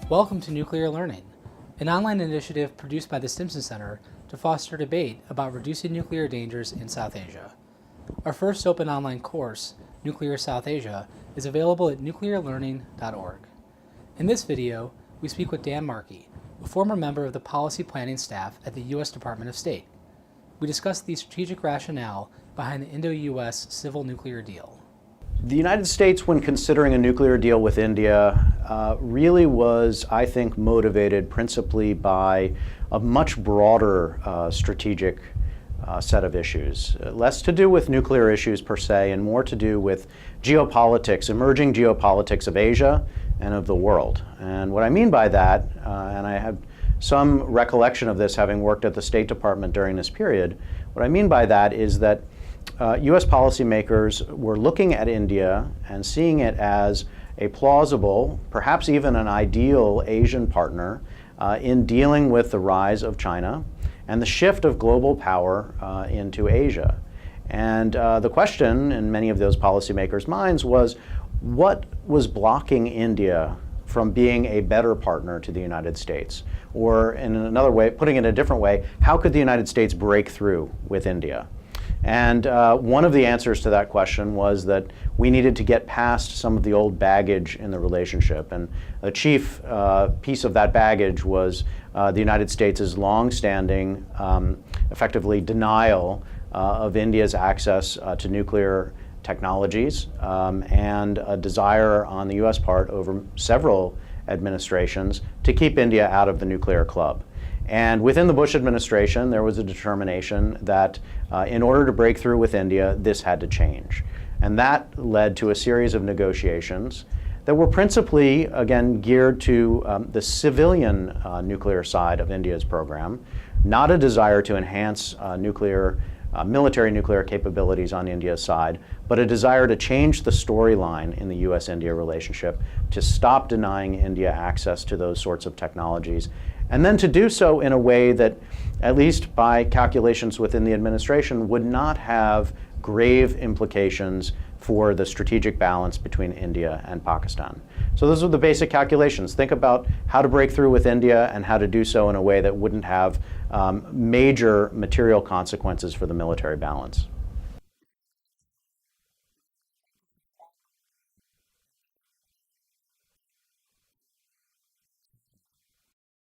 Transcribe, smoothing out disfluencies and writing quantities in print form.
Welcome to Nuclear Learning, an online initiative produced by the Stimson Center to foster debate about reducing nuclear dangers in South Asia. Our first open online course, Nuclear South Asia, is available at nuclearlearning.org. In this video, we speak with Dan Markey, a former member of the policy planning staff at the U.S. Department of State. We discuss the strategic rationale behind the Indo-U.S. civil nuclear deal. The United States, when considering a nuclear deal with India, really was, I think, motivated principally by a much broader strategic set of issues. Less to do with nuclear issues per se, and more to do with geopolitics, emerging geopolitics of Asia and of the world. And what I mean by that, and I have some recollection of this having worked at the State Department during this period, what I mean by that is that U.S. policymakers were looking at India and seeing it as a plausible, perhaps even an ideal Asian partner in dealing with the rise of China and the shift of global power into Asia. And the question in many of those policymakers' minds was, what was blocking India from being a better partner to the United States? Or in another way, putting it a different way, how could the United States break through with India? And one of the answers to that question was that we needed to get past some of the old baggage in the relationship. And the chief piece of that baggage was the United States' long-standing, effectively denial of India's access to nuclear technologies and a desire on the U.S. part over several administrations to keep India out of the nuclear club. And within the Bush administration, there was a determination that in order to break through with India, this had to change. And that led to a series of negotiations that were principally, again, geared to the civilian nuclear side of India's program, not a desire to enhance military nuclear capabilities on India's side, but a desire to change the storyline in the U.S.-India relationship, to stop denying India access to those sorts of technologies, and then to do so in a way that, at least by calculations within the administration, would not have grave implications for the strategic balance between India and Pakistan. So those are the basic calculations. Think about how to break through with India and how to do so in a way that wouldn't have major material consequences for the military balance.